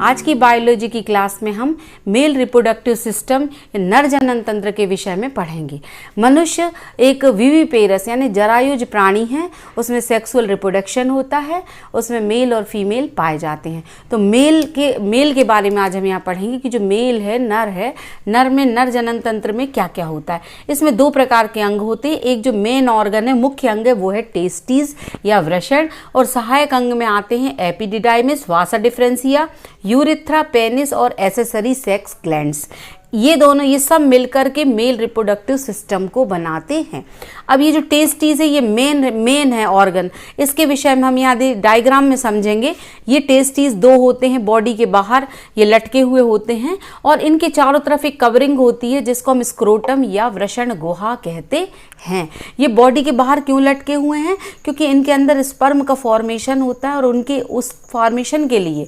आज की बायोलॉजी की क्लास में हम मेल रिप्रोडक्टिव सिस्टम नर जनन तंत्र के विषय में पढ़ेंगे। मनुष्य एक विविपेरस यानी जरायुज प्राणी है, उसमें सेक्सुअल रिप्रोडक्शन होता है, उसमें मेल और फीमेल पाए जाते हैं। तो मेल के बारे में आज हम यहाँ पढ़ेंगे कि जो मेल है, नर में नर जनन तंत्र में क्या क्या होता है। इसमें दो प्रकार के अंग होते हैं। एक जो मेन ऑर्गन है, मुख्य अंग है, वो है टेस्टिस या वृषण, और सहायक अंग में आते हैं एपिडिडाइमिस, वासा डिफरेंसिया, यूरिथ्रा, पेनिस और एसेसरी सेक्स ग्लैंड्स। ये सब मिलकर के मेल रिप्रोडक्टिव सिस्टम को बनाते हैं। अब ये जो टेस्टिस है, ये मेन है ऑर्गन। इसके विषय में हम यहाँ डायग्राम में समझेंगे। ये टेस्टिस दो होते हैं बॉडी के बाहर, ये लटके हुए होते हैं और इनके चारों तरफ एक कवरिंग होती है जिसको हम स्क्रोटम या वृषण गुहा कहते हैं। ये बॉडी के बाहर क्यों लटके हुए हैं? क्योंकि इनके अंदर स्पर्म का फॉर्मेशन होता है और उनके उस फॉर्मेशन के लिए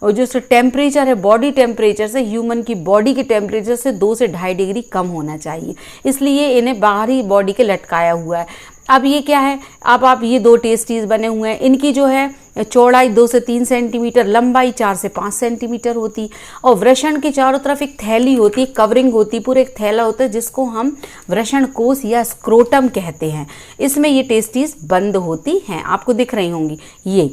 और जो टेम्परेचर है, बॉडी टेम्परेचर से, ह्यूमन की बॉडी के टेम्परेचर से 2 से 2.5 डिग्री कम होना चाहिए, इसलिए इन्हें बाहरी बॉडी के लटकाया हुआ है। अब ये क्या है? अब आप ये दो टेस्टिस बने हुए हैं, इनकी जो है चौड़ाई 2 से 3 सेंटीमीटर, लंबाई 4 से 5 सेंटीमीटर होती, और वृषण के चारों तरफ एक थैली होती है, कवरिंग होती, पूरा एक थैला होता है जिसको हम वृषण कोश या स्क्रोटम कहते हैं। इसमें ये टेस्टिस बंद होती हैं, आपको दिख रही होंगी ये।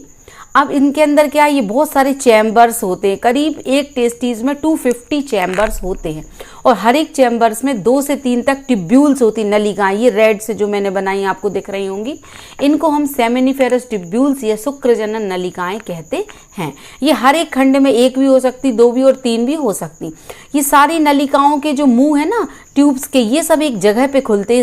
अब इनके अंदर क्या है? ये बहुत सारे चैम्बर्स होते हैं, करीब एक टेस्टिस में 250 चैम्बर्स होते हैं और हर एक चैम्बर्स में 2 से 3 तक ट्यूब्यूल्स होती, नलिकाएं। ये रेड से जो मैंने बनाई आपको दिख रही होंगी, इनको हम सेमिनिफेरस ट्यूब्यूल्स या शुक्रजनन नलिकाएं कहते हैं। ये हर एक खंड में एक भी हो सकती, 2 भी और 3 भी हो सकती। ये सारी नलिकाओं के जो मुंह है ना ट्यूब्स के, ये सब एक जगह पे खुलते हैं।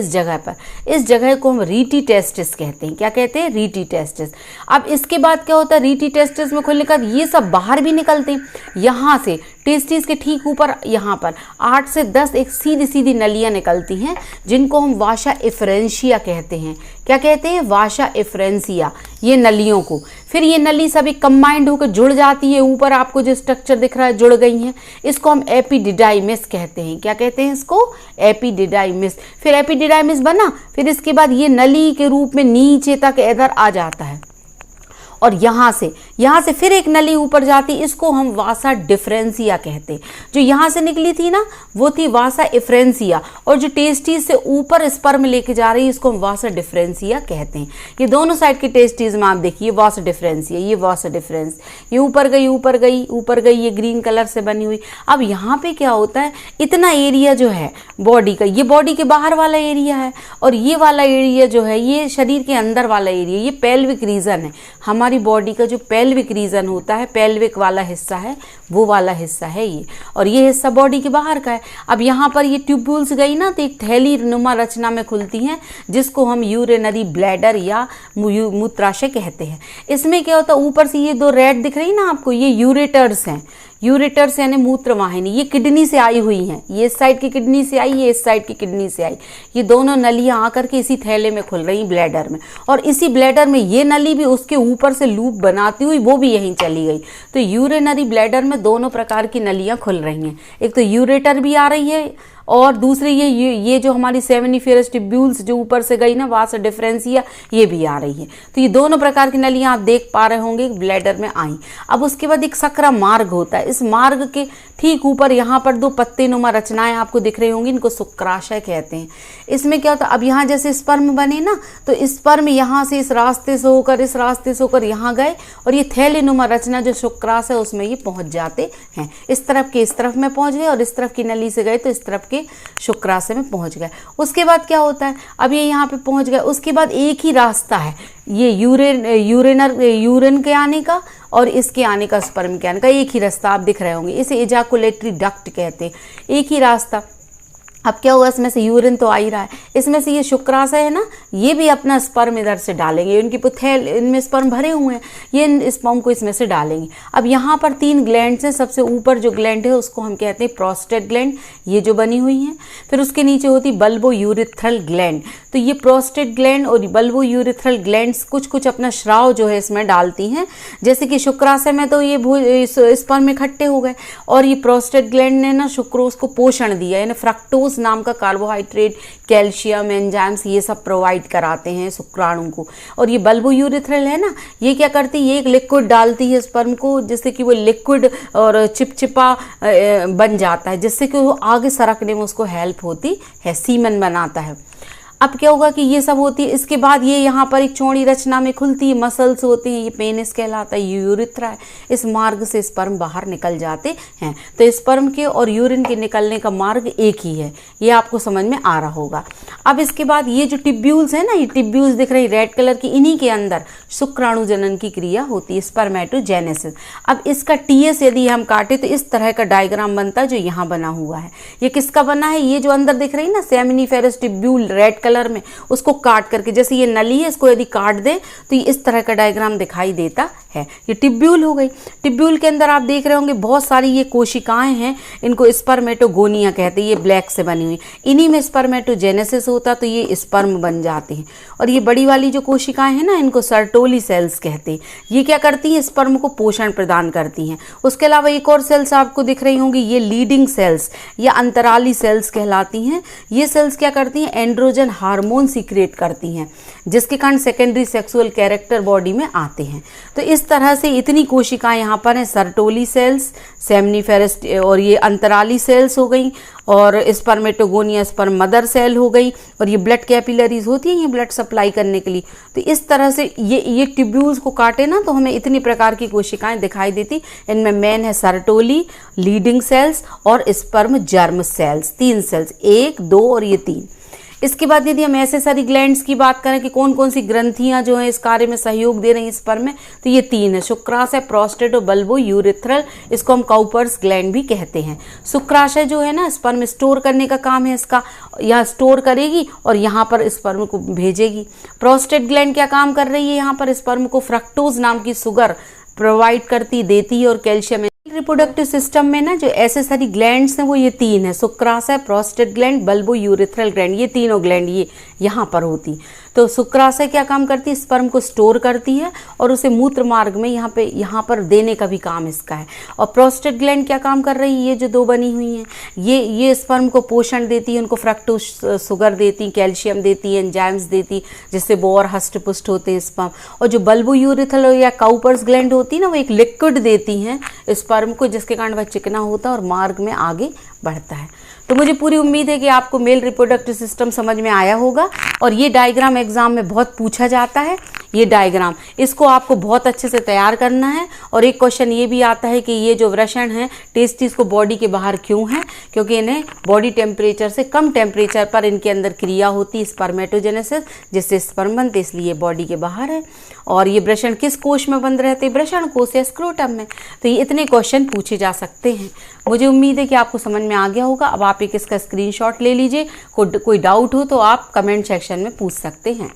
इस जगह को हम रीटी टेस्टिस कहते हैं। क्या कहते हैं? Rete testis. अब इसके बाद क्या होता है? रीटी टेस्टिस में खुलने का ये सब बाहर भी निकलते हैं। यहाँ से टेस्टिस के ठीक ऊपर यहाँ पर 8 से 10 एक सीधी सीधी नलियाँ निकलती हैं जिनको हम वाशा इफरेंशिया कहते हैं। क्या कहते हैं? वाशा इफरेंशिया, ये नलियों को। फिर ये नली सभी कंबाइंड होकर जुड़ जाती है। ऊपर आपको जो स्ट्रक्चर दिख रहा है जुड़ गई हैं, इसको हम एपिडिडाइमिस कहते हैं। क्या कहते हैं इसको? एपिडिडाइमिस। फिर एपिडिडाइमिस बना, फिर इसके बाद ये नली के रूप में नीचे तक इधर आ जाता है और यहाँ से फिर एक नली ऊपर जाती, इसको हम वासा डिफरेंसिया कहते हैं। जो यहाँ से निकली थी ना, वो थी वासा इफरेंसिया, और जो टेस्टिस से ऊपर स्पर्म लेके जा रही है, इसको हम वासा डिफरेंसिया कहते हैं। ये दोनों साइड के टेस्टिस में आप देखिए, वासा डिफरेंसिया, ये वासा डिफरेंस, ये ऊपर गई, ये ग्रीन कलर से बनी हुई। अब यहाँ पे क्या होता है? इतना एरिया जो है बॉडी का, ये बॉडी के बाहर वाला एरिया है, और ये वाला एरिया जो है ये शरीर के अंदर वाला एरिया, ये पेल्विक रीजन है। हमारी बॉडी का जो पेल्विक रीजन होता है, पेल्विक वाला हिस्सा है, वो वाला हिस्सा है ये, और ये हिस्सा बॉडी के बाहर का है। अब यहाँ पर ये ट्यूब्यूल्स गई ना, तो एक थैली नुमा रचना में खुलती हैं जिसको हम यूरिनरी ब्लैडर या मूत्राशय कहते हैं। इसमें क्या होता है? ऊपर से ये 2 रेड दिख रही ना आपको, ये यूरेटर्स हैं। यूरेटर्स यानी मूत्रवाहिनी, ये किडनी से आई हुई हैं। ये इस साइड की किडनी से आई, ये इस साइड की किडनी से आई। ये दोनों नलियां आकर के इसी थैले में खुल रही, ब्लैडर में, और इसी ब्लैडर में ये नली भी उसके ऊपर से लूप बनाती हुई वो भी यहीं चली गई। तो यूरिनरी ब्लैडर में दोनों प्रकार की नलियां खुल रही हैं। एक तो यूरेटर भी आ रही है, और दूसरी ये जो हमारी सेमिनिफेरस ट्यूब्यूल्स जो ऊपर से गई ना, वासा डिफरेंसिया, ये भी आ रही है। तो ये दोनों प्रकार की नलियां आप देख पा रहे होंगे ब्लैडर में आई। अब उसके बाद एक सकरा मार्ग होता है। इस मार्ग के ठीक ऊपर यहाँ पर 2 पत्ते नुमा रचनाएं आपको दिख रही होंगी, इनको शुक्राशय कहते हैं। इसमें क्या होता है? अब यहाँ जैसे स्पर्म बने ना, तो स्पर्म यहाँ से इस रास्ते से होकर यहाँ गए, और ये थैली नुमा रचना जो शुक्राशय है उसमें ये पहुँच जाते हैं। इस तरफ में पहुँच गए, और इस तरफ की नली से गए तो इस तरफ के शुक्राशय में पहुंच गए। उसके बाद क्या होता है? अब ये यहाँ पे पहुंच गए, उसके बाद एक ही रास्ता है, ये यूरिन के आने का और इसके आने का, स्पर्म के आने का, एक ही रास्ता आप दिख रहे होंगे। इसे एजाकुलेटरी डक्ट कहते हैं, एक ही रास्ता। अब क्या हुआ? इसमें से यूरिन तो आ ही रहा है, इसमें से ये शुक्राशय है ना, ये भी अपना स्पर्म इधर से डालेंगे। इनकी पुथेल, इनमें स्पर्म भरे हुए हैं, ये स्पर्म को इसमें से डालेंगे। अब यहाँ पर 3 ग्लैंड्स हैं। सबसे ऊपर जो ग्लैंड है उसको हम कहते हैं प्रोस्टेट ग्लैंड, ये जो बनी हुई है। फिर उसके नीचे होती बल्बो यूरिथ्रल ग्लैंड। तो ये प्रोस्टेट ग्लैंड और बल्बो यूरिथ्रल ग्लैंड्स कुछ अपना स्राव जो है इसमें डालती हैं। जैसे कि शुक्राशय में तो ये स्पर्म इकट्ठे हो गए, और ये प्रोस्टेट ग्लैंड ने ना शुक्रोज को पोषण दिया, यानी फ्रक्टोज फ्रक्टोज नाम का कार्बोहाइड्रेट, कैल्शियम, एंजाइम्स ये सब प्रोवाइड कराते हैं शुक्राणु को। और ये बल्बोयूरेथ्रल है ना, ये क्या करती है, ये एक लिक्विड डालती है स्पर्म को, जिससे कि वो लिक्विड और चिपचिपा बन जाता है, जिससे कि वो आगे सरकने में उसको हेल्प होती है, सीमन बनाता है। अब क्या होगा कि ये सब होती है, इसके बाद ये यहाँ पर एक चौड़ी रचना में खुलती है, मसल्स होते हैं, ये पेनिस कहलाता है, ये यूरिथ्रा है। इस मार्ग से स्पर्म बाहर निकल जाते हैं। तो स्पर्म के और यूरिन के निकलने का मार्ग एक ही है, ये आपको समझ में आ रहा होगा। अब इसके बाद ये जो टिब्यूल्स है ना, ये टिब्यूल्स दिख रही रेड कलर की, इन्हीं के अंदर शुक्राणु जनन की क्रिया होती है, स्पर्मेटोजेनेसिस। अब इसका टीएस यदि हम काटे तो इस तरह का डायग्राम बनता है जो यहाँ बना हुआ है। ये किसका बना है, ये जो अंदर दिख रही है ना सेमिनिफेरस टिब्यूल रेड कलर में, उसको काट करके, जैसे ये नली है इसको यदि काट दे तो ये इस तरह का डायग्राम दिखाई देता है। ये टिब्यूल हो गई। टिब्यूल के अंदर आप देख रहे होंगे बहुत सारी ये कोशिकाएं हैं, इनको स्पर्मेटोगोनिया कहते हैं, ये ब्लैक से बनी हुई, इन्हीं में स्पर्मेटोजेनेसिस होता तो ये स्पर्म बन जाते हैं। और ये बड़ी वाली जो कोशिकाएं हैं ना, इनको सर्टोली सेल्स कहते हैं। ये क्या करती हैं, स्पर्म को पोषण प्रदान करती हैं। उसके अलावा एक और सेल्स आपको दिख रही होंगी, ये लीडिंग सेल्स या अंतराली सेल्स कहलाती हैं। ये सेल्स क्या करती हैं, एंड्रोजन हार्मोन सीक्रेट करती हैं, जिसके कारण सेकेंडरी सेक्सुअल कैरेक्टर बॉडी में आते हैं। तो इस तरह से इतनी कोशिकाएं यहाँ पर हैं, सर्टोली सेल्स, सेमनीफेरस और ये अंतराली सेल्स हो गई, और स्पर्मेटोगोनिया स्पर्म मदर सेल हो गई, और ये ब्लड कैपिलरीज होती हैं ये ब्लड सप्लाई करने के लिए। तो इस तरह से ये ट्यूब्यूल्स को काटे ना तो हमें इतनी प्रकार की कोशिकाएं दिखाई देती। इनमें मेन है सर्टोली, लीडिंग सेल्स और स्पर्म जर्म सेल्स, 3 सेल्स, 1, 2 और ये 3। इसके बाद यदि हम एसेसरी ग्लैंड्स की बात करें कि कौन कौन सी ग्रंथियां जो हैं इस कार्य में सहयोग दे रही हैं स्पर्म में, तो ये 3 है, शुक्राशय, प्रोस्टेट और बल्बोयूरेथ्रल। इसको हम काउपर्स ग्लैंड भी कहते हैं। शुक्राशय जो है ना, स्पर्म स्टोर करने का काम है इसका, यहाँ स्टोर करेगी और यहाँ पर स्पर्म को भेजेगी। प्रोस्टेट ग्लैंड क्या काम कर रही है, यहाँ पर स्पर्म को फ्रक्टोज नाम की शुगर प्रोवाइड करती देती है और कैल्शियम। रिप्रोडक्टिव सिस्टम में ना जो एसेसरी ग्लैंड्स हैं वो ये 3 है, शुक्राशय, प्रोस्टेट ग्लैंड, बल्बोयूरेथ्रल ग्लैंड, ये तीनों ग्लैंड ये यहाँ पर होती। तो शुक्राशय क्या काम करती है, स्पर्म को स्टोर करती है और उसे मूत्र मार्ग में यहाँ पर देने का भी काम इसका है। और प्रोस्टेट ग्लैंड क्या काम कर रही है, ये जो 2 बनी हुई हैं, ये स्पर्म को पोषण देती है, उनको फ्रक्टोज शुगर देती, कैल्शियम देती, एंजाइम्स देती, जिससे वो और हष्ट पुष्ट होते हैं स्पर्म। और जो बल्बोयूरेथ्रल या काउपर्स ग्लैंड होती है ना, वो एक लिक्विड देती हैं स्पर्म को, जिसके कारण वह चिकना होता है और मार्ग में आगे बढ़ता है। तो मुझे पूरी उम्मीद है कि आपको मेल रिप्रोडक्टिव सिस्टम समझ में आया होगा। और ये डायग्राम एग्जाम में बहुत पूछा जाता है, ये डायग्राम, इसको आपको बहुत अच्छे से तैयार करना है। और एक क्वेश्चन ये भी आता है कि ये जो वृषण है टेस्टिस को बॉडी के बाहर क्यों है, क्योंकि इन्हें बॉडी टेम्परेचर से कम टेम्परेचर पर इनके अंदर क्रिया होती है स्पर्मेटोजेनेसिस, जिससे स्पर्म बनते, इसलिए बॉडी के बाहर है। और ये वृषण किस कोश में बंद रहते हैं, वृषण कोश या स्क्रोटम में। तो ये इतने क्वेश्चन पूछे जा सकते हैं। मुझे उम्मीद है कि आपको समझ में आ गया होगा। अब आप एक इसका स्क्रीनशॉट ले लीजिए, कोई डाउट हो तो आप कमेंट सेक्शन में पूछ सकते हैं।